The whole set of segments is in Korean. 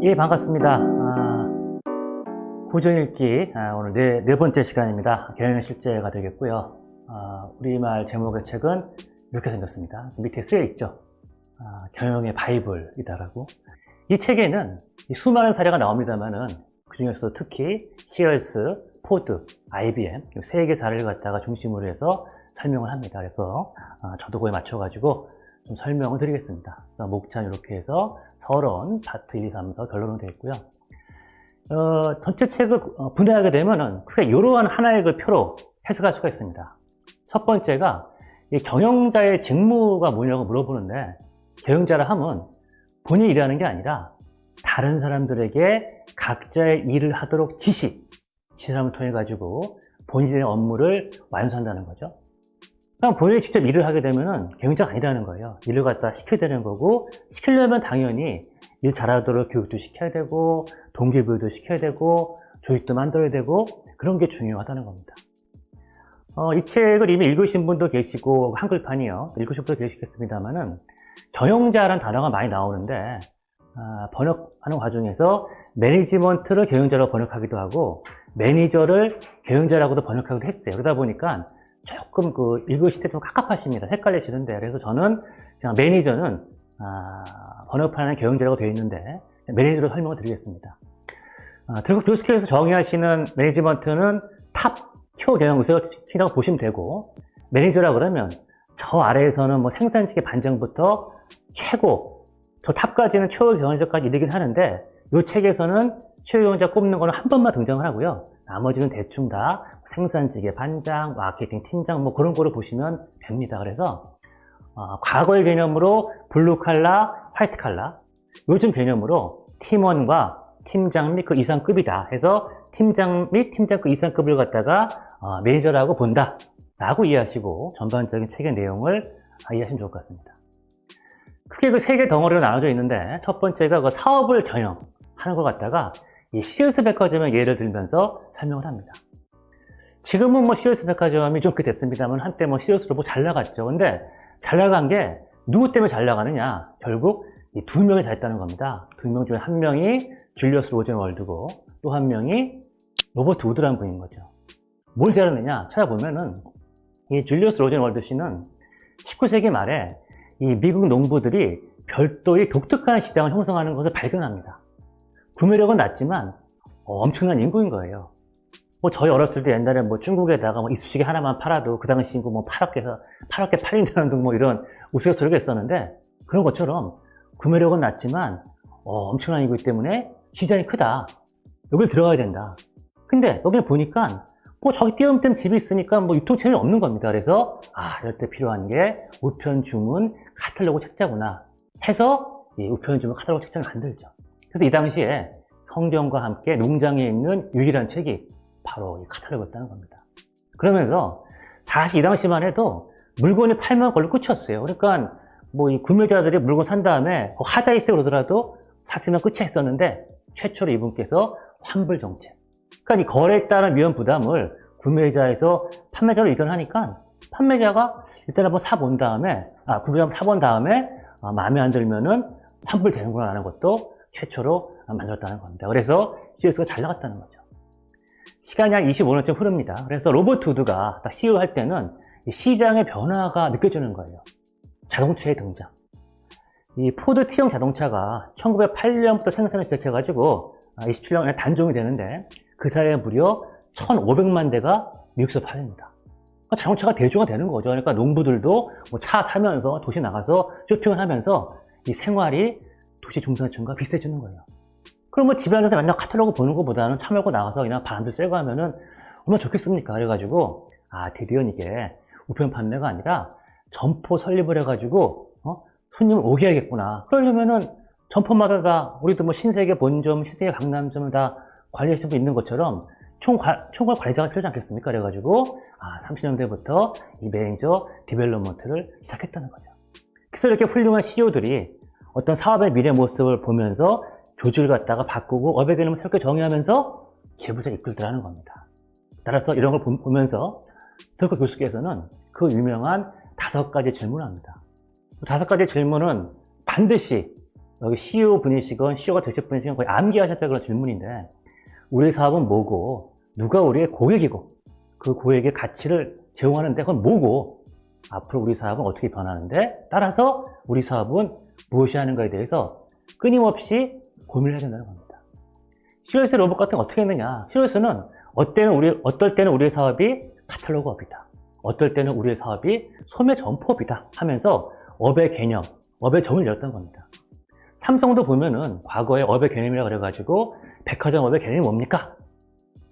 예, 반갑습니다. 고전읽기 오늘 네 번째 시간입니다. 경영의 실제가 되겠고요. 우리말 제목의 책은 이렇게 생겼습니다. 밑에 쓰여 있죠. 경영의 바이블이다라고. 이 책에는 수많은 사례가 나옵니다만은 그 중에서도 특히 시얼스, 포드, IBM 이 세 개 사례를 갖다가 중심으로 해서 설명을 합니다. 그래서 저도 그에 맞춰가지고 좀 설명을 드리겠습니다. 목차는 이렇게 해서 서론, 파트 1, 2, 3, 4 결론은 되어 있고요. 전체 책을 분해하게 되면은 크게 이러한 하나의 그 표로 해석할 수가 있습니다. 첫 번째가 이 경영자의 직무가 뭐냐고 물어보는데, 경영자라 하면 본인이 일하는 게 아니라 다른 사람들에게 각자의 일을 하도록 지시함을 통해 가지고 본인의 업무를 완수한다는 거죠. 그럼 본인이 직접 일을 하게 되면은 경영자가 아니라는 거예요. 일을 갖다 시켜야 되는 거고, 시키려면 당연히 일 잘하도록 교육도 시켜야 되고, 동기부여도 시켜야 되고, 조직도 만들어야 되고, 그런 게 중요하다는 겁니다. 이 책을 이미 읽으신 분도 계시고, 한글판이요. 읽으신 분도 계시겠습니다만은, 경영자라는 단어가 많이 나오는데, 번역하는 과정에서 매니지먼트를 경영자로 번역하기도 하고, 매니저를 경영자라고도 번역하기도 했어요. 그러다 보니까 조금 읽으실 때 좀 깝깝하십니다. 헷갈리시는데. 그래서 저는 그냥 매니저는 번역판에 경영자라고 되어 있는데 매니저로 설명을 드리겠습니다. 드루커 교수께서 정의하시는 매니지먼트는 탑 큐 경영 의사결정이라고 보시면 되고, 매니저라 그러면 저 아래에서는 뭐 생산직의 반장부터 최고 저 탑까지는 최고 경영자까지 이르긴 하는데, 이 책에서는 최고 경영자 꼽는 거는 한 번만 등장을 하고요. 나머지는 대충 다 생산직의 반장, 마케팅 팀장 뭐 그런 거를 보시면 됩니다. 그래서 과거의 개념으로 블루 칼라, 화이트 칼라, 요즘 개념으로 팀원과 팀장 및 그 이상급이다 해서 팀장 및 팀장 그 이상급을 갖다가 매니저라고 본다 라고 이해하시고 전반적인 책의 내용을 이해하시면 좋을 것 같습니다. 크게 그 세 개 덩어리로 나눠져 있는데, 첫 번째가 그 사업을 경영하는 것 갖다가 이 시얼스 백화점의 예를 들면서 설명을 합니다. 지금은 뭐 시얼스 백화점이 좀 그렇게 됐습니다만, 한때 뭐 시얼스로 뭐 잘 나갔죠. 근데 잘 나간 게 누구 때문에 잘 나가느냐? 결국 이 두 명이 잘했다는 겁니다. 두 명 중에 한 명이 줄리어스 로젠월드고 또 한 명이 로버트 우드라는 분인 거죠. 뭘 잘했느냐? 찾아보면은 이 줄리어스 로젠월드 씨는 19세기 말에 이 미국 농부들이 별도의 독특한 시장을 형성하는 것을 발견합니다. 구매력은 낮지만 엄청난 인구인 거예요. 뭐 저희 어렸을 때 옛날에 뭐 중국에다가 뭐 이쑤시개 하나만 팔아도 그 당시 인구 뭐 8억개 팔린다는 등 뭐 이런 우스갯소리가 있었는데, 그런 것처럼 구매력은 낮지만 엄청난 인구이기 때문에 시장이 크다. 여길 들어가야 된다. 근데 여기 보니까 뭐 저기 띄엄띄엄 집이 있으니까 뭐 유통체험이 없는 겁니다. 그래서 이럴 때 필요한 게 우편 주문 카탈로그 책자구나 해서 이 우편 주문 카탈로그 책자를 만들죠. 그래서 이 당시에 성경과 함께 농장에 있는 유일한 책이 바로 이 카탈로그였다는 겁니다. 그러면서 사실 이 당시만 해도 물건이 팔면 그걸로 끝이었어요. 그러니까 뭐 이 구매자들이 물건 산 다음에 하자 있어요 그러더라도 샀으면 끝이 했었는데, 최초로 이분께서 환불 정책. 그러니까 이 거래에 따른 위험 부담을 구매자에서 판매자로 이전하니까 판매자가 일단 한번 사본 다음에, 구매자 사본 다음에 마음에 안 들면은 환불되는구나 하는 것도 최초로 만들었다는 겁니다. 그래서 시얼스가 잘 나갔다는 거죠. 시간이 한 25년쯤 흐릅니다. 그래서 로버트 우드가 딱 CEO 할 때는 시장의 변화가 느껴지는 거예요. 자동차의 등장. 이 포드 T형 자동차가 1908년부터 생산을 시작해가지고 27년에 단종이 되는데, 그 사이에 무려 1,500만 대가 미국에서 팔립니다. 그러니까 자동차가 대중화 되는 거죠. 그러니까 농부들도 뭐 차 사면서 도시 나가서 쇼핑을 하면서 이 생활이 도시 중산층과 비슷해지는 거예요. 그럼 뭐 집에 앉아서 맨날 카탈로그 보는 것보다는 차 몰고 나가서 그냥 바람도 쐬고 하면은 얼마나 좋겠습니까? 그래가지고 드디어 이게 우편 판매가 아니라 점포 설립을 해가지고 손님을 오게 해야겠구나. 그러려면은 점포마다 다 우리도 뭐 신세계 본점, 신세계 강남점을 다 관리하실 수 있는 것처럼 총괄 관리자가 필요하지 않겠습니까? 그래가지고 30년대부터 이 매니저 디벨롭먼트를 시작했다는 거죠. 그래서 이렇게 훌륭한 CEO들이 어떤 사업의 미래 모습을 보면서 조직을 갖다가 바꾸고 업의 개념을 새롭게 정의하면서 지부자 이끌더라는 겁니다. 따라서 이런 걸 보면서 드루커 교수께서는 그 유명한 5가지 질문을 합니다. 5가지 질문은 반드시 여기 CEO 분이시건 CEO가 되실 분이시건 거의 암기하셨다 그런 질문인데, 우리 사업은 뭐고, 누가 우리의 고객이고, 그 고객의 가치를 제공하는데 그건 뭐고, 앞으로 우리 사업은 어떻게 변하는데, 따라서 우리 사업은 무엇이 하는가에 대해서 끊임없이 고민을 해야 된다는 겁니다. COS 로봇 같은 거 어떻게 했느냐? COS는 어떨 때는 우리의 사업이 카탈로그업이다. 어떨 때는 우리의 사업이 소매 점포업이다 하면서 업의 개념, 업의 점을 열었던 겁니다. 삼성도 보면은 과거에 업의 개념이라 그래가지고 백화점 업의 개념이 뭡니까?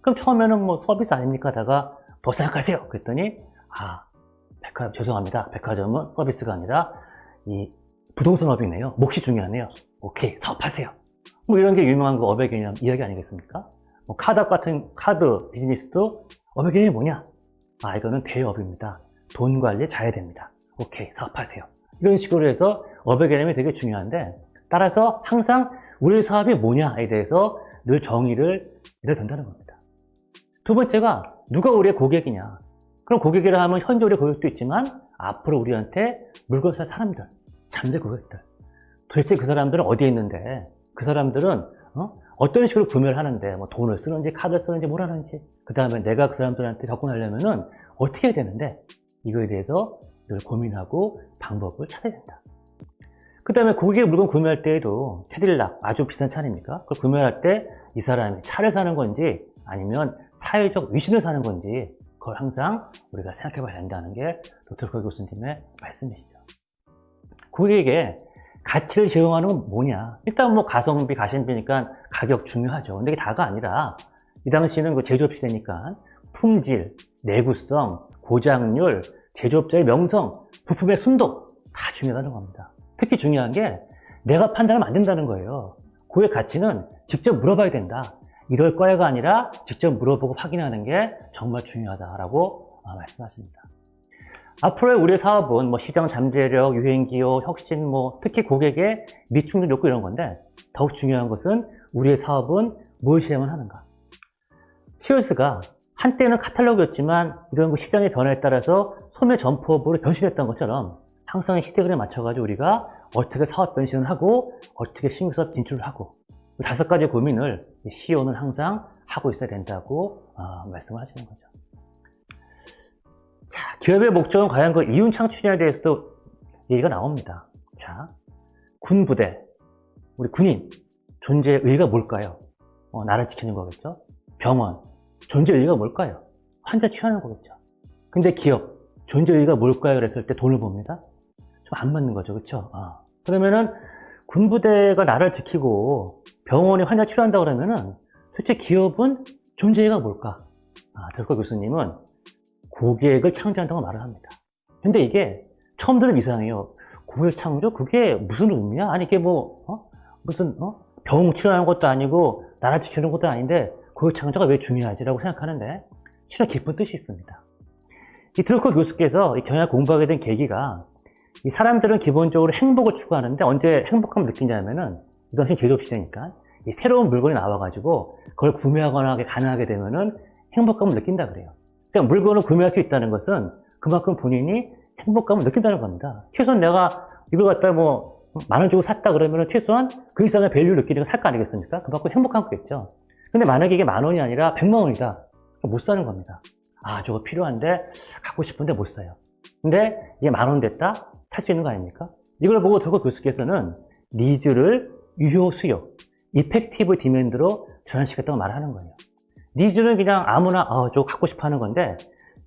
그럼 처음에는 뭐 서비스 아닙니까? 하다가 더 생각하세요. 그랬더니 죄송합니다. 백화점은 서비스가 아니라 이 부동산 업이네요. 몫이 중요하네요. 오케이, 사업하세요. 뭐 이런 게 유명한 그 업의 개념 이야기 아니겠습니까? 뭐 카드업 같은 카드 비즈니스도 업의 개념이 뭐냐? 이거는 대업입니다. 돈 관리 잘해야 됩니다. 오케이, 사업하세요. 이런 식으로 해서 업의 개념이 되게 중요한데, 따라서 항상 우리 사업이 뭐냐에 대해서 늘 정의를 해야 된다는 겁니다. 두 번째가 누가 우리의 고객이냐. 그럼 고객이라 하면 현재 우리의 고객도 있지만 앞으로 우리한테 물건을 살 사람들, 잠재 고객들. 도대체 그 사람들은 어디에 있는데, 그 사람들은 어떤 식으로 구매를 하는데, 뭐 돈을 쓰는지 카드를 쓰는지 뭘 하는지, 그 다음에 내가 그 사람들한테 접근하려면은 어떻게 해야 되는데, 이거에 대해서 늘 고민하고 방법을 찾아야 된다. 그 다음에 고객의 물건 구매할 때에도 캐딜락 아주 비싼 차 아닙니까? 그걸 구매할 때 이 사람이 차를 사는 건지 아니면 사회적 위신을 사는 건지, 그걸 항상 우리가 생각해 봐야 된다는 게 도트로커 교수님의 말씀이시죠. 고객에게 가치를 제공하는 건 뭐냐? 일단 뭐 가성비, 가심비니까 가격 중요하죠. 근데 이게 다가 아니라, 이 당시에는 그 제조업 시대니까 품질, 내구성, 고장률, 제조업자의 명성, 부품의 순도 다 중요하다는 겁니다. 특히 중요한 게 내가 판단하면 안 된다는 거예요. 고객 가치는 직접 물어봐야 된다. 이럴 거야가 아니라 직접 물어보고 확인하는 게 정말 중요하다라고 말씀하십니다. 앞으로의 우리의 사업은 뭐 시장 잠재력, 유행기호, 혁신, 뭐 특히 고객의 미충돌 욕구 이런 건데, 더욱 중요한 것은 우리의 사업은 무엇이어야만 하는가. COS가 한때는 카탈로그였지만 이런 시장의 변화에 따라서 소매 점포업으로 변신했던 것처럼 항상 시대 흐름에 맞춰가지고 우리가 어떻게 사업 변신을 하고 어떻게 신규 사업 진출을 하고, 5가지 고민을 CEO는 항상 하고 있어야 된다고 말씀을 하시는 거죠. 자, 기업의 목적은 과연 그 이윤 창출에 대해서도 얘기가 나옵니다. 자, 군부대, 우리 군인, 존재의 의의가 뭘까요? 나를 지키는 거겠죠? 병원, 존재의 의의가 뭘까요? 환자 치료하는 거겠죠? 근데 기업, 존재의 의의가 뭘까요? 그랬을 때 돈을 봅니다? 좀 안 맞는 거죠. 그렇죠? 그러면은 군부대가 나를 지키고 병원이 환자 치료한다고 그러면은 도대체 기업은 존재의 의의가 뭘까? 덜커 교수님은 고객을 창조한다고 말을 합니다. 근데 이게 처음 들으면 이상해요. 고객 창조? 그게 무슨 의미야? 아니 이게 병 치료하는 것도 아니고 나라 지키는 것도 아닌데 고객 창조가 왜 중요하지? 라고 생각하는데 실은 깊은 뜻이 있습니다. 이 드루커 교수께서 이 경영학 공부하게 된 계기가, 이 사람들은 기본적으로 행복을 추구하는데 언제 행복감을 느끼냐면은 이 당시 제조업 시대니까 이 새로운 물건이 나와가지고 그걸 구매하거나 가능하게 되면은 행복감을 느낀다 그래요. 그러니까 물건을 구매할 수 있다는 것은 그만큼 본인이 행복감을 느낀다는 겁니다. 최소한 내가 이걸 갖다 뭐 10,000원 주고 샀다 그러면 최소한 그 이상의 밸류를 느끼는 살 거 아니겠습니까? 그만큼 행복한 거겠죠. 근데 만약에 이게 10,000원이 아니라 100만 원이다. 못 사는 겁니다. 저거 필요한데 갖고 싶은데 못 사요. 근데 이게 10,000원 됐다? 살 수 있는 거 아닙니까? 이걸 보고 드루커 교수께서는 니즈를 유효 수요, 이펙티브 디맨드로 전환시켰다고 말하는 거예요. 니즈는 그냥 아무나 저거 갖고 싶어 하는 건데,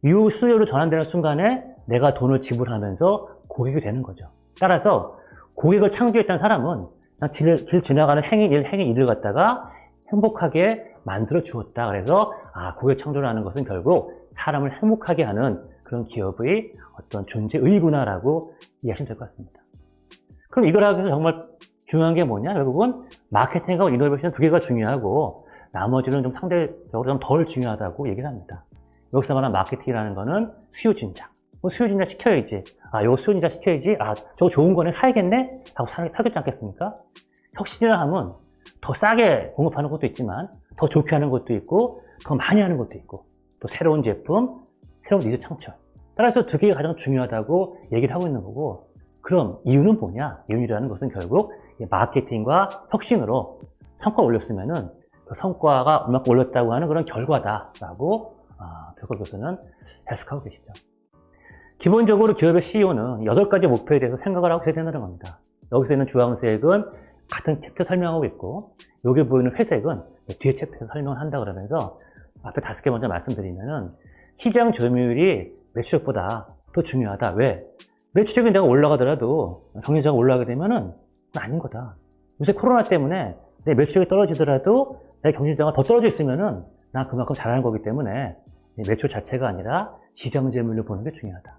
유효 수요로 전환되는 순간에 내가 돈을 지불하면서 고객이 되는 거죠. 따라서 고객을 창조했다는 사람은 그냥 길 지나가는 행인 일을 갖다가 행복하게 만들어 주었다. 그래서 고객 창조라는 것은 결국 사람을 행복하게 하는 그런 기업의 어떤 존재 의구나라고 이해하시면 될 것 같습니다. 그럼 이걸 하기 위해서 정말 중요한 게 뭐냐? 결국은 마케팅하고 이노베이션 2개가 중요하고 나머지는 좀 상대적으로 좀 덜 중요하다고 얘기를 합니다. 여기서 말하는 마케팅이라는 거는 수요 진작. 수요 진작 시켜야지. 이거 수요 진작 시켜야지. 저거 좋은 거네. 사야겠네? 하고 사겠지 않겠습니까? 혁신이라 하면 더 싸게 공급하는 것도 있지만 더 좋게 하는 것도 있고 더 많이 하는 것도 있고 또 새로운 제품, 새로운 니즈 창출. 따라서 2개가 가장 중요하다고 얘기를 하고 있는 거고, 그럼 이유는 뭐냐? 이유라는 것은 결국 마케팅과 혁신으로 성과를 올렸으면은 그 성과가 얼마큼 올렸다고 하는 그런 결과다라고 덕호 교수는 해석하고 계시죠. 기본적으로 기업의 CEO는 8가지 목표에 대해서 생각을 하고 있어야 된다는 겁니다. 여기서 있는 주황색은 같은 챕터 설명하고 있고, 여기 보이는 회색은 뒤에 챕터에서 설명을 한다 그러면서 앞에 5개 먼저 말씀드리면은 시장 점유율이 매출액보다 더 중요하다. 왜? 매출액이 내가 올라가더라도 경제자가 올라가게 되면은 아닌 거다. 요새 코로나 때문에 내 매출액이 떨어지더라도 내 경제자가 더 떨어져 있으면은 난 그만큼 잘하는 거기 때문에 매출 자체가 아니라 시장 점유율을 보는 게 중요하다.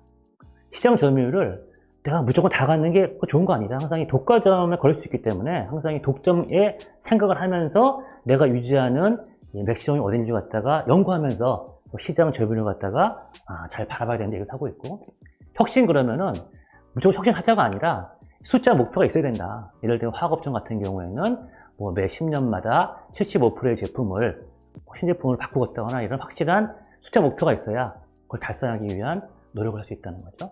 시장 점유율을 내가 무조건 다 갖는 게 좋은 거 아니다. 항상 이 독과점에 걸릴 수 있기 때문에 항상 이 독점에 생각을 하면서 내가 유지하는 이 맥시멈이 어딘지 갖다가 연구하면서 시장 점유율을 갖다가 잘 바라봐야 된다 얘기를 하고 있고, 혁신 그러면은 무조건 혁신하자가 아니라 숫자 목표가 있어야 된다. 예를 들면 화학업종 같은 경우에는 뭐 매 10년마다 75%의 제품을 신제품을 바꾸겠다거나 이런 확실한 숫자 목표가 있어야 그걸 달성하기 위한 노력을 할 수 있다는 거죠.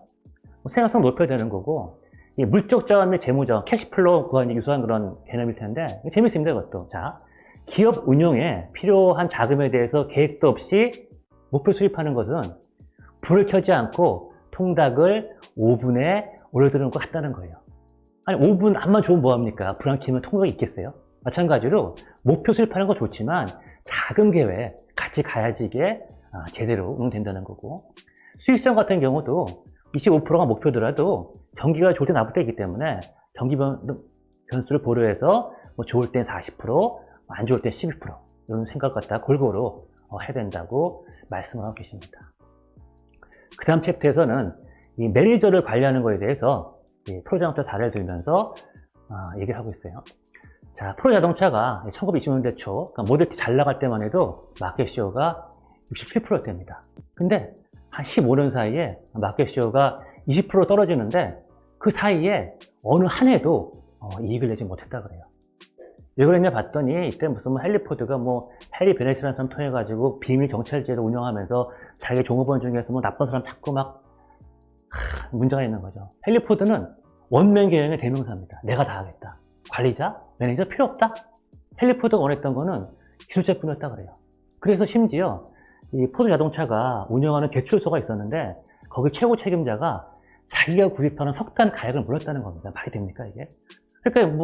생산성 높여야 되는 거고, 이 물적 자원 및 재무 자원, 캐시플로우와 유사한 그런 개념일 텐데 재밌습니다, 이것도. 자, 기업 운영에 필요한 자금에 대해서 계획도 없이 목표 수립하는 것은 불을 켜지 않고 통닭을 오븐에 올려두는 것 같다는 거예요. 아니, 오븐 암만 좋으면 뭐합니까? 불 안 켜면 통닭이 있겠어요? 마찬가지로 목표 수립하는 거 좋지만 자금 계획 같이 가야지 이게 제대로 운영된다는 거고, 수익성 같은 경우도 25%가 목표더라도 경기가 좋을 때 나쁠 때이기 때문에 경기 변수를 고려해서 뭐 좋을 땐 40%, 안 좋을 땐 12% 이런 생각 갖다 골고루 해야 된다고 말씀을 하고 계십니다. 그 다음 챕터에서는 이 매니저를 관리하는 것에 대해서 프로자동차 사례를 들면서 얘기를 하고 있어요. 자, 프로자동차가 1920년대 초, 그러니까 모델 T 잘 나갈 때만 해도 마켓시어가 67%였답니다. 근데 한 15년 사이에 마켓시어가 20% 떨어지는데 그 사이에 어느 한 해도 이익을 내지 못했다 그래요. 왜 그랬냐 봤더니 이때 무슨 헨리 포드가 해리 베넷이라는 사람 통해 가지고 비밀 경찰제를 운영하면서 자기 종업원 중에서 나쁜 사람 찾고 막 문제가 있는 거죠. 헨리 포드는 원맨 경영의 대명사입니다. 내가 다 하겠다. 관리자, 매니저 필요 없다. 헨리 포드가 원했던 거는 기술자뿐이었다 그래요. 그래서 심지어 이 포드 자동차가 운영하는 제출소가 있었는데 거기 최고 책임자가 자기가 구입하는 석탄 가액을 물었다는 겁니다. 말이 됩니까 이게? 그러니까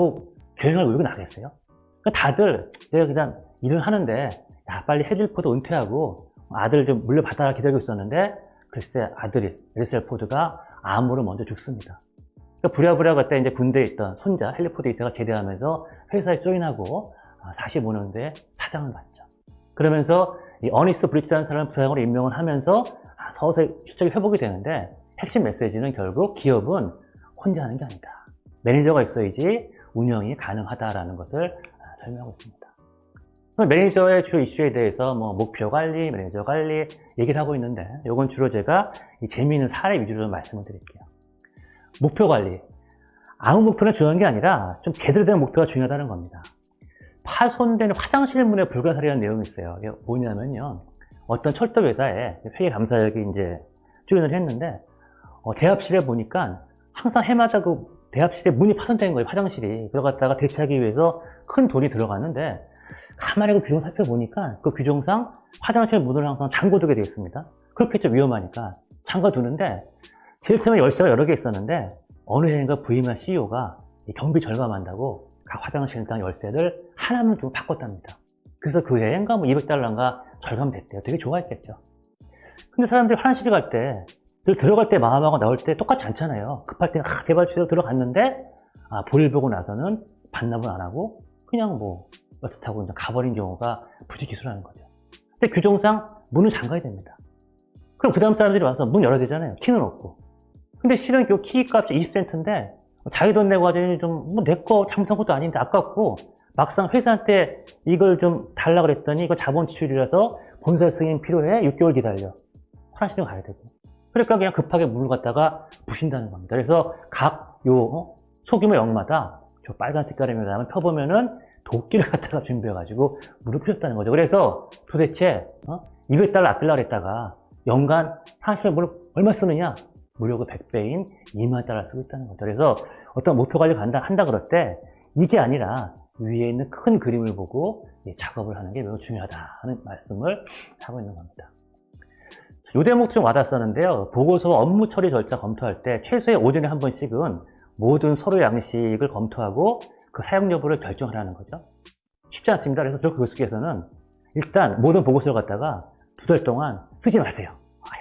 경영할 의욕이 나겠어요? 그러니까 다들 내가 그냥 일을 하는데 야 빨리 헨리 포드 은퇴하고 아들 좀 물려받아라 기다리고 있었는데 글쎄 아들이 에리셀 포드가 암으로 먼저 죽습니다. 그러니까 부랴부랴 그때 이제 군대에 있던 손자 헨리 포드 2세가 제대하면서 회사에 조인하고 45년대에 사장을 맡죠. 그러면서 이 어니스 브릿지라는 사람을 부사장으로 임명을 하면서 서서히 실적이 회복이 되는데 핵심 메시지는 결국 기업은 혼자 하는 게 아니다. 매니저가 있어야지 운영이 가능하다라는 것을 설명하고 있습니다. 매니저의 주요 이슈에 대해서 목표 관리, 매니저 관리 얘기를 하고 있는데 이건 주로 제가 재미있는 사례 위주로 말씀을 드릴게요. 목표 관리. 아무 목표는 중요한 게 아니라 좀 제대로 된 목표가 중요하다는 겁니다. 파손된 화장실 문에 불가사리한 내용이 있어요. 이게 뭐냐면요. 어떤 철도 회사에 회계 감사역이 이제 조인을 했는데 대합실에 보니까 항상 해마다 그 대합실에 문이 파손된 거예요. 화장실이. 들어갔다가 대체하기 위해서 큰 돈이 들어갔는데 가만히 그 규정 살펴보니까 그 규정상 화장실 문을 항상 잠궈두게 되어 있습니다. 그렇게 좀 위험하니까 잠궈두는데 제일 처음에 열쇠가 여러 개 있었는데 어느 해인가 부임한 CEO가 경비 절감한다고 각 화장실당 열쇠를 하나만 좀 바꿨답니다. 그래서 그 해인가 $200인가 절감됐대요. 되게 좋아했겠죠. 근데 사람들이 화장실 갈 때 들어갈 때 마음하고 나올 때 똑같지 않잖아요. 급할 때 제발 주세요 들어갔는데 볼일 보고 나서는 반납을 안 하고 그냥 어떻다고 가버린 경우가 부지기수라는 거죠. 근데 규정상 문은 잠가야 됩니다. 그럼 그 다음 사람들이 와서 문 열어야 되잖아요. 키는 없고. 근데 실은 그 키 값이 20센트인데 자기 돈 내고 하더니 내 거 잘못한 것도 아닌데 아깝고 막상 회사한테 이걸 좀 달라 그랬더니 이거 자본 지출이라서 본사 승인 필요해 6개월 기다려. 화장실에 가야 되고. 그러니까 그냥 급하게 문을 갖다가 부신다는 겁니다. 그래서 각 소규모 역마다 저 빨간색 가름이라면 펴보면은 도끼를 갖다가 준비해가지고 문을 부셨다는 거죠. 그래서 도대체 $200 아끼려고 했다가 연간 화장실 물을 얼마 쓰느냐? 무려 그 100배인 2만 달러를 쓰고 있다는 거죠. 그래서 어떤 목표 관리를 한다 그럴 때 이게 아니라 위에 있는 큰 그림을 보고 작업을 하는 게 매우 중요하다는 말씀을 하고 있는 겁니다. 이 대목 좀 와닿았었는데요. 보고서 업무 처리 절차 검토할 때 최소의 5년에 한 번씩은 모든 서류 양식을 검토하고 그 사용 여부를 결정하라는 거죠. 쉽지 않습니다. 그래서 저 교수께서는 일단 모든 보고서를 갖다가 2달 동안 쓰지 마세요.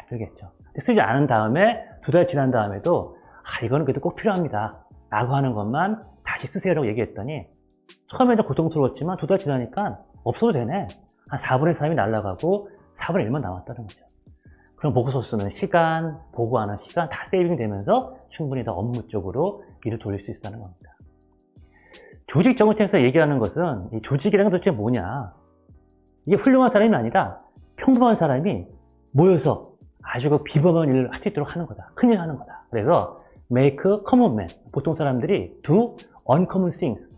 힘들겠죠. 쓰지 않은 다음에 2달 지난 다음에도 이거는 그래도 꼭 필요합니다 라고 하는 것만 다시 쓰세요라고 얘기했더니 처음에는 고통스러웠지만 2달 지나니까 없어도 되네. 한 4분의 3이 날아가고 4분의 1만 남았다는 거죠. 그럼 보고서 쓰는 시간, 보고하는 시간 다 세이빙 되면서 충분히 더 업무 쪽으로 일을 돌릴 수 있다는 겁니다. 조직 정책에서 얘기하는 것은 이 조직이라는 건 도대체 뭐냐? 이게 훌륭한 사람이 아니라 평범한 사람이 모여서 아주 그 비범한 일을 할 수 있도록 하는 거다. 큰일 하는 거다. 그래서 make common man. 보통 사람들이 do uncommon things.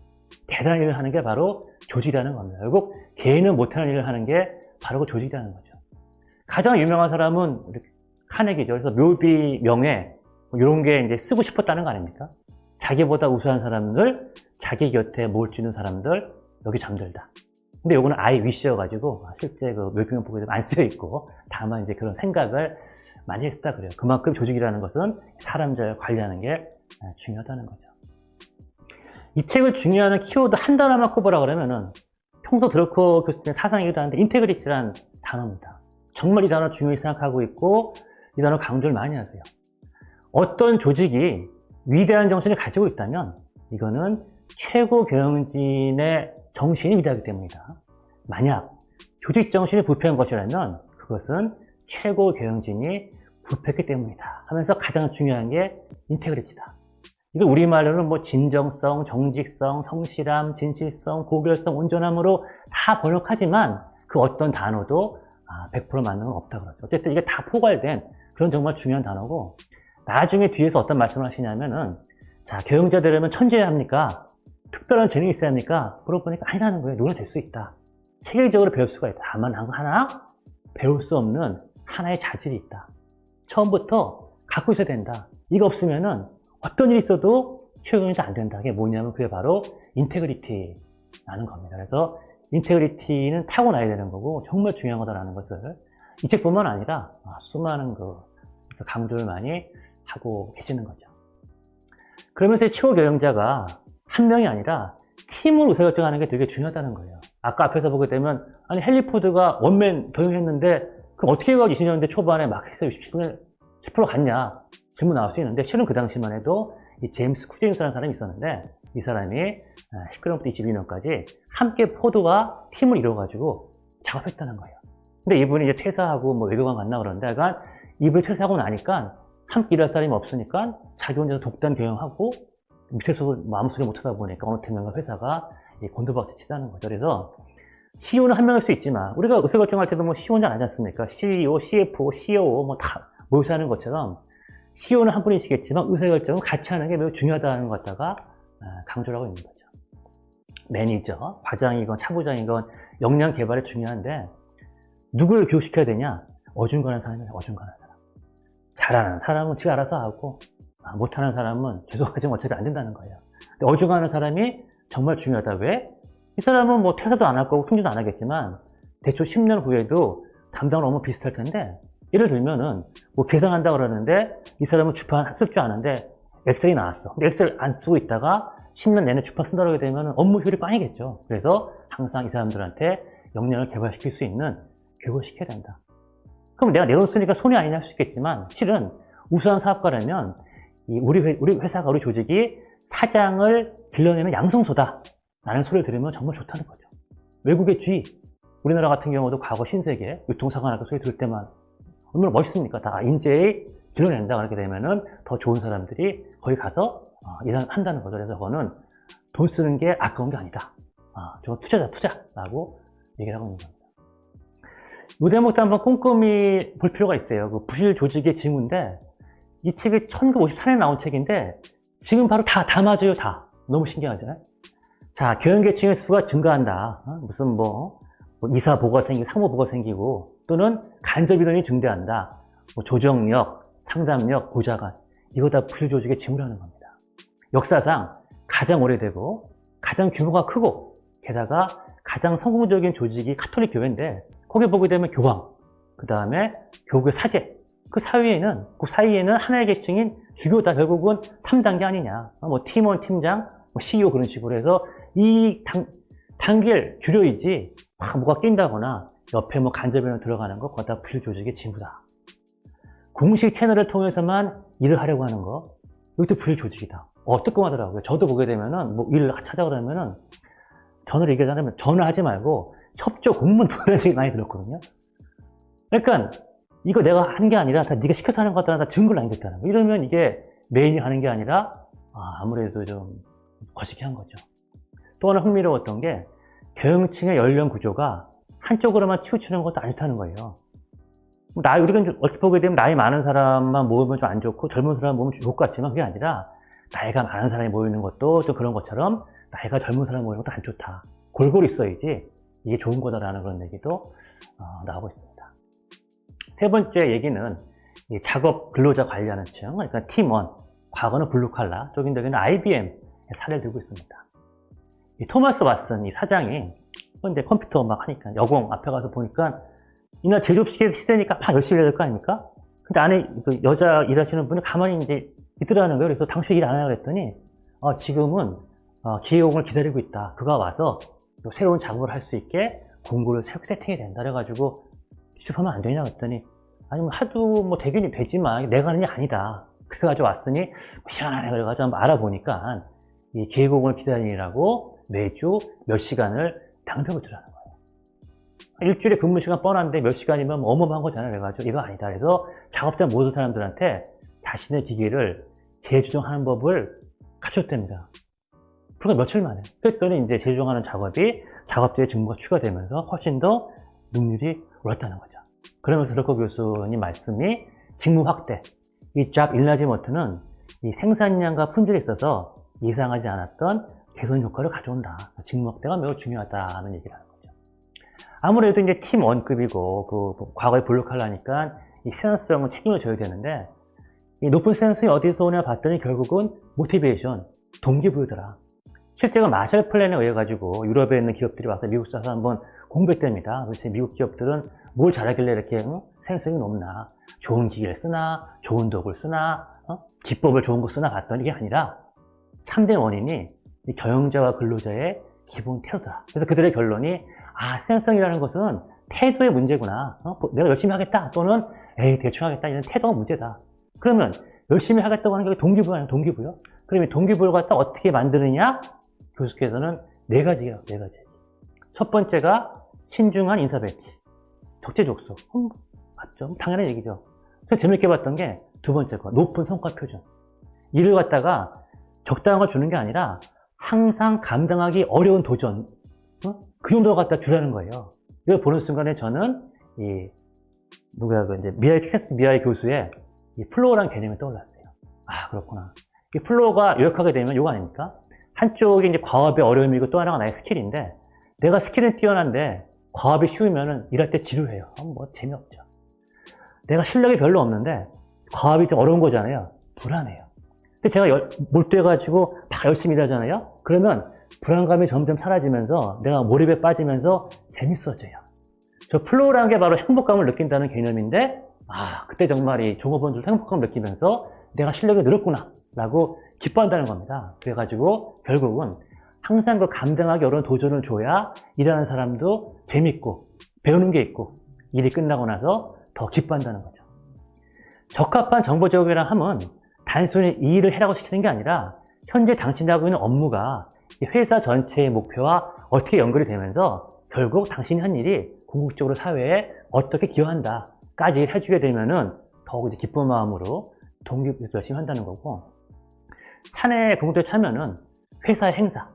대단한 일을 하는 게 바로 조직이라는 겁니다. 결국 개인은 못하는 일을 하는 게 바로 그 조직이라는 거죠. 가장 유명한 사람은 카네기죠. 그래서 묘비, 명예 이런 게 이제 쓰고 싶었다는 거 아닙니까? 자기보다 우수한 사람들, 자기 곁에 모을 수 있는 사람들 여기 잠들다. 근데 요거는 I wish여가지고 실제 그 묘비명 보고 안 쓰여 있고 다만 이제 그런 생각을 많이 했다 그래요. 그만큼 조직이라는 것은 사람 잘 관리하는 게 중요하다는 거죠. 이 책을 중요하는 키워드 한 단어만 꼽으라 그러면은 평소 드러커 교수님 사상이기도 한데 인테그리티라는 단어입니다. 정말 이 단어 중요히 생각하고 있고 이 단어 강조를 많이 하세요. 어떤 조직이 위대한 정신을 가지고 있다면 이거는 최고 경영진의 정신이 위대하기 때문이다. 만약 조직 정신이 부패한 것이라면 그것은 최고 경영진이 부패했기 때문이다 하면서 가장 중요한 게 인테그리티다. 이거 우리말로는 뭐 진정성, 정직성, 성실함, 진실성, 고결성, 온전함으로 다 번역하지만 그 어떤 단어도 100% 맞는 건 없다 그러죠. 어쨌든 이게 다 포괄된 그런 정말 중요한 단어고 나중에 뒤에서 어떤 말씀을 하시냐면은 자, 경영자 되려면 천재여야 합니까? 특별한 재능이 있어야 합니까? 물어보니까 아니라는 거예요. 누구나 될 수 있다. 체계적으로 배울 수가 있다. 다만 하나 배울 수 없는 하나의 자질이 있다. 처음부터 갖고 있어야 된다. 이거 없으면은 어떤 일이 있어도 최고경영자 안 된다. 그게 뭐냐면 그게 바로 인테그리티라는 겁니다. 그래서 인테그리티는 타고나야 되는 거고 정말 중요한 거다라는 것을 이 책뿐만 아니라 수많은 강조를 많이 하고 계시는 거죠. 그러면서 최고 경영자가 한 명이 아니라 팀을 의사결정하는 게 되게 중요하다는 거예요. 아까 앞에서 보게 되면 아니 헨리 포드가 원맨 경영했는데 그럼 어떻게 해가 20년대 초반에 막 해서 10% 갔냐 질문 나올 수 있는데 실은 그 당시만 해도 이 제임스 쿠진스라는 사람이 있었는데 이 사람이 19년부터 22년까지 함께 포드와 팀을 이뤄가지고 작업했다는 거예요. 근데 이분이 이제 퇴사하고 뭐 외교관 갔나 그러는데 약간 이분이 퇴사하고 나니까 함께 일할 사람이 없으니까 자기 혼자 독단 경영하고 밑에서 아무 소리 못하다 보니까 어느 팀명과 회사가 곤두박질 치다는 거죠. 그래서 CEO는 한 명일 수 있지만 우리가 의사결정할 때도 뭐 CEO 혼자 아니지 않습니까? CEO, CFO, COO 뭐 다 모여서 하는 것처럼 CEO는 한 분이시겠지만 의사결정은 같이 하는 게 매우 중요하다는 것 갖다가 강조를 하고 있는 거죠. 매니저, 과장이건 차부장이건 역량 개발이 중요한데 누구를 교육시켜야 되냐? 어중간한 사람이에요. 어중간한 사람. 잘하는 사람은 지가 알아서 하고 못하는 사람은 죄송하지만 어차피 안 된다는 거예요. 근데 어중간한 사람이 정말 중요하다. 왜? 이 사람은 뭐 퇴사도 안 할 거고 승진도 안 하겠지만 대충 10년 후에도 담당 업무 비슷할 텐데 예를 들면은 뭐 계산한다 그러는데 이 사람은 주판 쓸 줄 아는데 엑셀이 나왔어. 근데 엑셀 안 쓰고 있다가 10년 내내 주판 쓴다고 하게 되면 업무 효율이 빵이겠죠. 그래서 항상 이 사람들한테 역량을 개발시킬 수 있는 교육을 시켜야 된다. 그럼 내가 내 돈 쓰니까 손이 아니냐 할 수 있겠지만 실은 우수한 사업가라면 우리 회사가 우리 조직이 사장을 길러내는 양성소다 라는 소리를 들으면 정말 좋다는 거죠. 외국의 G, 우리나라 같은 경우도 과거 신세계 유통사관학교 소리 들을 때만 얼마나 멋있습니까? 다 인재에 길러낸다 그렇게 되면은 더 좋은 사람들이 거기 가서 일한다는 거죠. 그래서 그거는 돈 쓰는 게 아까운 게 아니다. 저건 투자라고 얘기를 하고 있는 겁니다. 이 대목도 한번 꼼꼼히 볼 필요가 있어요. 그 부실 조직의 징후인데 이 책이 1954년에 나온 책인데 지금 바로 다 맞아요. 다. 너무 신기하잖아요. 자, 경영계층의 수가 증가한다. 무슨 뭐 이사보가 생기고 상무보가 생기고 또는 간접인원이 증대한다. 뭐 조정력, 상담력, 보좌관, 이거 다 부실조직의 짐을 하는 겁니다. 역사상 가장 오래되고 가장 규모가 크고 게다가 가장 성공적인 조직이 카톨릭 교회인데 거기 보게 되면 교황, 그 다음에 교구의 사제, 그 사이에는 하나의 계층인 주교다. 결국은 3단계 아니냐. 뭐 팀원, 팀장, 뭐 CEO 그런 식으로 해서 이 단계를 줄여야지 뭐가 낀다거나 옆에 뭐 간접이나 들어가는 거 그거 다 부실조직의 진부다. 공식 채널을 통해서만 일을 하려고 하는 거 이것도 부실조직이다. 뜨끔하더라고요. 저도 보게 되면은 뭐 일을 같이 하자 그러면은 전화를 얘기하자면 전화하지 말고 협조 공문 보내는 얘기 많이 들었거든요. 그러니까 이거 내가 한 게 아니라 다 네가 시켜서 하는 것들은 다 증거를 남겼다는 거. 이러면 이게 메인이 하는 게 아니라 아무래도 좀 거시기한 거죠. 또 하나 흥미로웠던 게 경영층의 연령 구조가 한쪽으로만 치우치는 것도 안 좋다는 거예요. 우리가 어떻게 보게 되면 나이 많은 사람만 모으면 좀 안 좋고 젊은 사람 모으면 좋을 것 같지만 그게 아니라 나이가 많은 사람이 모이는 것도 좀 그런 것처럼 나이가 젊은 사람이 모이는 것도 안 좋다. 골고루 있어야지 이게 좋은 거다라는 그런 얘기도 나오고 있습니다. 세 번째 얘기는 이 작업 근로자 관리하는 층, 그러니까 팀원, 과거는 블루칼라, 쪽인데는 IBM의 사례를 들고 있습니다. 이 토마스 왓슨 이 사장이 이제 컴퓨터 막 하니까 여공 앞에 가서 보니까 이날 제조업 시대니까 막 열심히 해야 될 거 아닙니까? 근데 안에 그 여자 일하시는 분이 가만히 이제 있더라는 거예요. 그래서 당신 일 안 하냐고 그랬더니 지금은 기계공을 기다리고 있다. 그가 와서 새로운 작업을 할 수 있게 공구를 세팅이 된다. 그래가지고 취업하면 안 되냐 그랬더니 아니 뭐 하도 뭐 되긴 되지만 내가 하는 게 아니다. 그래가지고 왔으니 희한하네. 그래가지고 한번 알아보니까 이 기계공을 기다리라고 매주 몇 시간을 낭비하고 있더라는 거예요. 일주일에 근무 시간 뻔한데 몇 시간이면 어마어마한 거잖아요. 그래가지고 이거 아니다. 그래서 작업자 모든 사람들한테 자신의 기계를 재조정하는 법을 갖췄답니다. 불과 며칠 만에. 그랬더니 이제 재조정하는 작업이 작업자의 직무가 추가되면서 훨씬 더 능률이 올랐다는 거죠. 그러면서 러커 교수님 말씀이 직무 확대, 이 잡 일라지먼트는 이 생산량과 품질에 있어서 예상하지 않았던 개선 효과를 가져온다. 직무 확대가 매우 중요하다는 얘기를 하는 거죠. 아무래도 이제 팀 원급이고 과거의 블루칼라니까 이 생산성은 책임을 져야 되는데 이 높은 생산성이 어디서 오냐 봤더니 결국은 모티베이션, 동기부여더라. 실제로 마셜 플랜에 의해 가지고 유럽에 있는 기업들이 와서 미국 사서 한번 공부했답니다. 그래서 미국 기업들은 뭘 잘하길래 이렇게 생산성이 높나? 좋은 기계를 쓰나? 좋은 도구를 쓰나? 기법을 좋은 거 쓰나 봤더니 이게 아니라 참된 원인이 이 경영자와 근로자의 기본 태도다. 그래서 그들의 결론이 생산성이라는 것은 태도의 문제구나. 내가 열심히 하겠다 또는 에이 대충 하겠다 이런 태도가 문제다. 그러면 열심히 하겠다고 하는 게 동기부여 아니야? 동기부여? 그러면 동기부여를 갖다 어떻게 만드느냐? 교수께서는 네 가지예요. 네 가지. 첫 번째가 신중한 인사 배치. 적재적소. 맞죠? 당연한 얘기죠. 재밌게 봤던 게 두 번째 거. 높은 성과 표준. 일을 갖다가 적당한 걸 주는 게 아니라 항상 감당하기 어려운 도전. 그 정도 갖다 주라는 거예요. 이걸 보는 순간에 저는 이제 미하일 교수의 이 플로우라는 개념이 떠올랐어요. 그렇구나. 이 플로우가 요약하게 되면 이거 아닙니까? 한쪽이 이제 과업의 어려움이고 또 하나가 나의 스킬인데 내가 스킬은 뛰어난데 과업이 쉬우면은 일할 때 지루해요. 뭐 재미없죠. 내가 실력이 별로 없는데 과업이 좀 어려운 거잖아요. 불안해요. 근데 제가 몰두해가지고 막 열심히 일하잖아요. 그러면 불안감이 점점 사라지면서 내가 몰입에 빠지면서 재밌어져요. 저 플로우라는 게 바로 행복감을 느낀다는 개념인데 그때 정말 이 종업원들도 행복감을 느끼면서 내가 실력이 늘었구나 라고 기뻐한다는 겁니다. 그래가지고 결국은 항상 그 감당하기 어려운 도전을 줘야 일하는 사람도 재밌고 배우는 게 있고 일이 끝나고 나서 더 기뻐한다는 거죠. 적합한 정보 제공이라 함은 단순히 이 일을 해라고 시키는 게 아니라 현재 당신이 하고 있는 업무가 회사 전체의 목표와 어떻게 연결이 되면서 결국 당신이 한 일이 궁극적으로 사회에 어떻게 기여한다까지 해주게 되면은 더욱 이제 기쁜 마음으로 동기부여 열심히 한다는 거고, 사내 공동체 참여는 회사의 행사,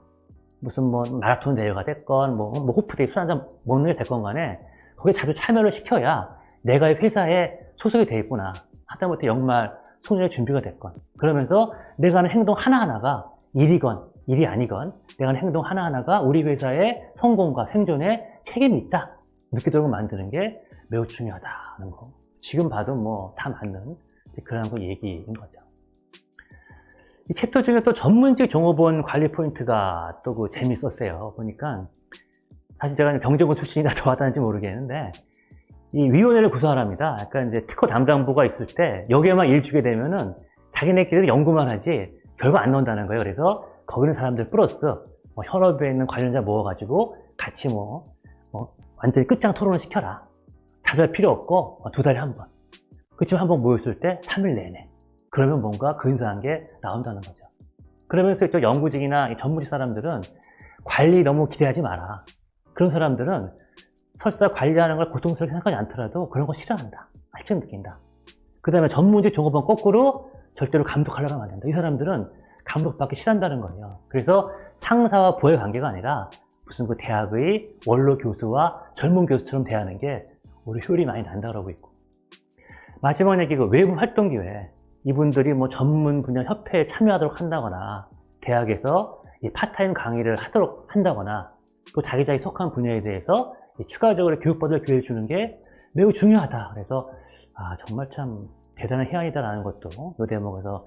무슨 뭐 마라톤 대회가 됐건 뭐 호프데이 술 한잔 먹는 게 됐건 간에 거기에 자주 참여를 시켜야 내가 이 회사에 소속이 돼 있구나, 하다못해 연말 송년회 준비가 됐건, 그러면서 내가 하는 행동 하나하나가 일이건 일이 아니건 내가 하는 행동 하나하나가 우리 회사의 성공과 생존에 책임이 있다 느끼도록 만드는 게 매우 중요하다는 거. 지금 봐도 뭐 다 맞는 그런 거 얘기인 거죠. 이 챕터 중에 또 전문직 종업원 관리 포인트가 또 그 재밌었어요. 보니까 사실 제가 경제고 출신이라 더 와닿는지 모르겠는데 이 위원회를 구성하랍니다. 약간 이제 특허 담당부가 있을 때 여기에만 일 주게 되면은 자기네끼리 연구만 하지 결과 안 나온다는 거예요. 그래서 거기 있는 사람들 플러스 현업에 있는 관련자 모아가지고 같이 완전히 끝장 토론을 시켜라. 자주 할 필요 없고 2달에 한 번. 그치만 한 번 모였을 때 3일 내내. 그러면 뭔가 근사한 게 나온다는 거죠. 그러면서 또 연구직이나 전문직 사람들은 관리 너무 기대하지 마라. 그런 사람들은 설사 관리하는 걸 고통스럽게 생각하지 않더라도 그런 거 싫어한다. 알증 느낀다. 그 다음에 전문직 종업원 거꾸로 절대로 감독하려고 하면 안 된다. 이 사람들은 감독받기 싫어한다는 거예요. 그래서 상사와 부하의 관계가 아니라 무슨 그 대학의 원로 교수와 젊은 교수처럼 대하는 게 오히려 효율이 많이 난다 그러고 있고. 마지막 얘기 그 외부 활동 기회. 이분들이 전문 분야 협회에 참여하도록 한다거나 대학에서 이 파타임 강의를 하도록 한다거나 또 자기 속한 분야에 대해서 추가적으로 교육받을 기회를 주는 게 매우 중요하다. 그래서 정말 참 대단한 해안이다라는 것도 이 대목에서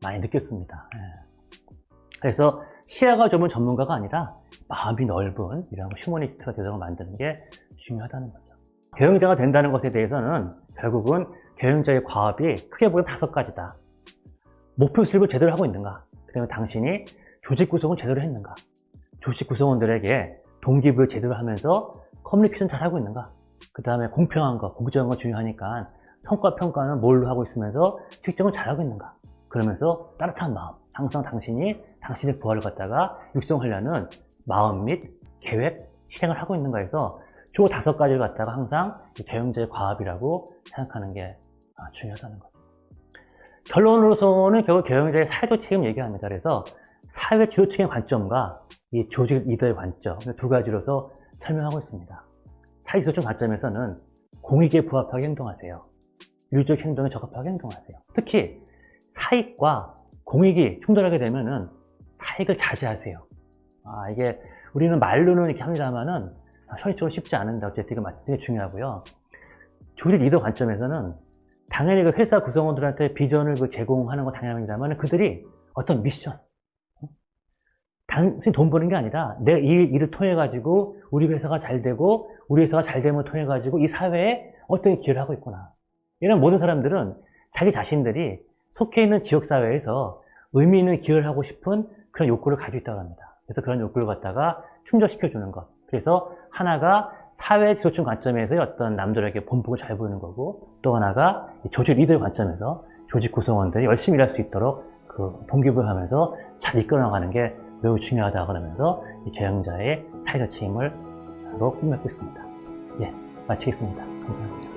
많이 느꼈습니다. 그래서 시야가 좁은 전문가가 아니라 마음이 넓은 이런 휴머니스트가 되도록 만드는 게 중요하다는 거죠. 경영자가 된다는 것에 대해서는 결국은 경영자의 과업이 크게 보면 5가지다. 목표 수립을 제대로 하고 있는가? 그 다음에 당신이 조직 구성을 제대로 했는가? 조직 구성원들에게 동기부여 제대로 하면서 커뮤니케이션 잘 하고 있는가? 그 다음에 공평한 거, 공정한 거 중요하니까 성과 평가는 뭘로 하고 있으면서 측정을 잘 하고 있는가? 그러면서 따뜻한 마음, 항상 당신의 부하를 갖다가 육성하려는 마음 및 계획, 실행을 하고 있는가 해서 주 5가지를 갖다가 항상 경영자의 과업이라고 생각하는 게 중요하다는 거죠. 결론으로서는 결국 경영자의 사회적 책임 얘기합니다. 그래서 사회 지도층의 관점과 이 조직 리더의 관점, 2가지로서 설명하고 있습니다. 사회 지도층 관점에서는 공익에 부합하게 행동하세요. 윤리적 행동에 적합하게 행동하세요. 특히 사익과 공익이 충돌하게 되면은 사익을 자제하세요. 이게 우리는 말로는 이렇게 합니다만은 현실적으로 쉽지 않은데 어쨌든 이거 되게 중요하고요. 조직 리더 관점에서는 당연히 그 회사 구성원들한테 비전을 제공하는 건 당연합니다만 그들이 어떤 미션, 단순히 돈 버는 게 아니라 내 일을 통해 가지고 우리 회사가 잘 되고 우리 회사가 잘 되면 통해 가지고 이 사회에 어떤 기여를 하고 있구나. 이런 모든 사람들은 자기 자신들이 속해 있는 지역사회에서 의미 있는 기여를 하고 싶은 그런 욕구를 가지고 있다고 합니다. 그래서 그런 욕구를 갖다가 충족시켜주는 것. 그래서 하나가 사회 지도층 관점에서의 어떤 남들에게 본보기를 잘 보이는 거고 또 하나가 조직 리더의 관점에서 조직 구성원들이 열심히 일할 수 있도록 동기부여하면서 잘 이끌어나가는 게 매우 중요하다 그러면서 이 경영자의 사회적 책임을 바로 꿈꾸고 있습니다. 마치겠습니다. 감사합니다.